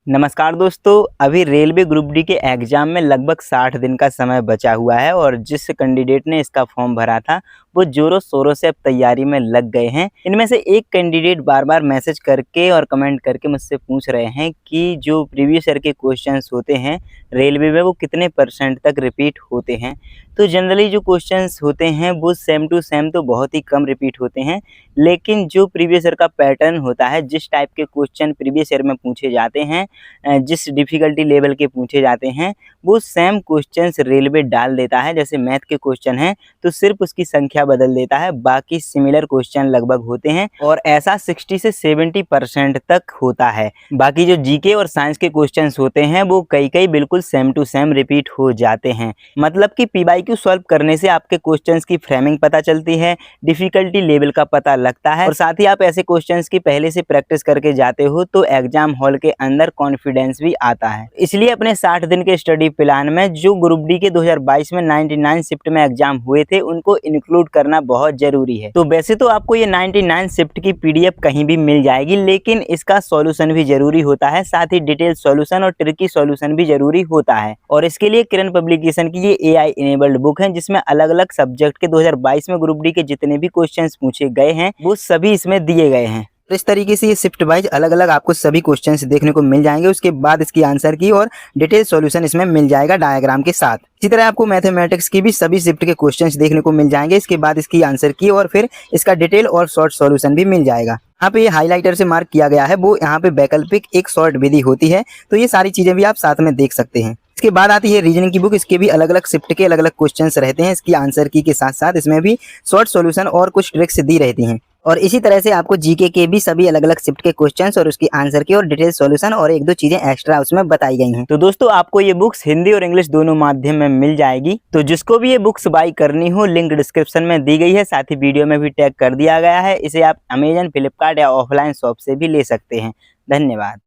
नमस्कार दोस्तों, अभी रेलवे ग्रुप डी के एग्ज़ाम में लगभग 60 दिन का समय बचा हुआ है और जिस कैंडिडेट ने इसका फॉर्म भरा था वो ज़ोरों शोरों से अब तैयारी में लग गए हैं। इनमें से एक कैंडिडेट बार-बार मैसेज करके और कमेंट करके मुझसे पूछ रहे हैं कि जो प्रीवियस ईयर के क्वेश्चंस होते हैं रेलवे में वो कितने % तक रिपीट होते हैं। तो जनरली जो क्वेश्चंस होते हैं वो सेम टू सेम तो बहुत ही कम रिपीट होते हैं, लेकिन जो प्रीवियस ईयर का पैटर्न होता है, जिस टाइप के क्वेश्चन प्रीवियस ईयर में पूछे जाते हैं, जिस डिफ़िकल्टी लेवल के पूछे जाते हैं वो सेम क्वेश्चंस रेलवे डाल देता है। जैसे मैथ के क्वेश्चन हैं तो सिर्फ उसकी संख्या बदल देता है, बाकी सिमिलर क्वेश्चन लगभग होते हैं और ऐसा 60 से 70% तक होता है। बाकी जो जीके और साइंस के क्वेश्चंस होते हैं वो कई बिल्कुल सेम टू सेम रिपीट हो जाते हैं। मतलब कि पीवाईक्यू सॉल्व करने से आपके क्वेश्चंस की फ्रेमिंग पता चलती है, डिफ़िकल्टी लेवल का पता लगता है और साथ ही आप ऐसे क्वेश्चंस की पहले से प्रैक्टिस करके जाते हो तो एग्जाम हॉल के अंदर कॉन्फिडेंस भी आता है। इसलिए अपने 60 दिन के स्टडी प्लान में जो ग्रुप डी के 2022 में 99 शिफ्ट में एग्जाम हुए थे उनको इंक्लूड करना बहुत जरूरी है। तो वैसे तो आपको ये 99 शिफ्ट की पीडीएफ कहीं भी मिल जाएगी, लेकिन इसका सॉल्यूशन भी जरूरी होता है, साथ ही डिटेल सॉल्यूशन और ट्रिकी सॉल्यूशन भी जरूरी होता है। और इसके लिए किरण पब्लिकेशन की ये AI इनेबल्ड बुक है जिसमें अलग अलग सब्जेक्ट के 2022 में ग्रुप डी के जितने भी क्वेश्चन पूछे गए हैं वो सभी इसमें दिए गए हैं। तो इस तरीके से ये शिफ्ट वाइज अलग अलग आपको सभी क्वेश्चंस देखने को मिल जाएंगे। उसके बाद इसकी आंसर की और डिटेल सॉल्यूशन इसमें मिल जाएगा डायग्राम के साथ। इसी तरह आपको मैथमेटिक्स की भी सभी शिफ्ट के क्वेश्चंस देखने को मिल जाएंगे। इसके बाद इसकी आंसर की और फिर इसका डिटेल और शॉर्ट सॉल्यूशन भी मिल जाएगा। यहाँ पे ये हाईलाइटर से मार्क किया गया है, वो यहाँ पे वैकल्पिक एक शॉर्ट विधि होती है, तो ये सारी चीजें भी आप साथ में देख सकते हैं। इसके बाद आती है रीजनिंग की बुक। इसके भी अलग अलग शिफ्ट के अलग अलग क्वेश्चंस रहते हैं। इसकी आंसर की के साथ साथ इसमें भी शॉर्ट सॉल्यूशन और कुछ ट्रिक्स दी रहती हैं। और इसी तरह से आपको जीके के भी सभी अलग अलग शिफ्ट के क्वेश्चंस और उसकी आंसर की और डिटेल सॉल्यूशन और एक दो चीजें एक्स्ट्रा उसमें बताई गई हैं। तो दोस्तों आपको ये बुक्स हिंदी और इंग्लिश दोनों माध्यम में मिल जाएगी। तो जिसको भी ये बुक्स बाई करनी हो लिंक डिस्क्रिप्शन में दी गई है, साथ ही वीडियो में भी टैग कर दिया गया है। इसे आप अमेजन, फ्लिपकार्ट या ऑफलाइन शॉप से भी ले सकते हैं। धन्यवाद।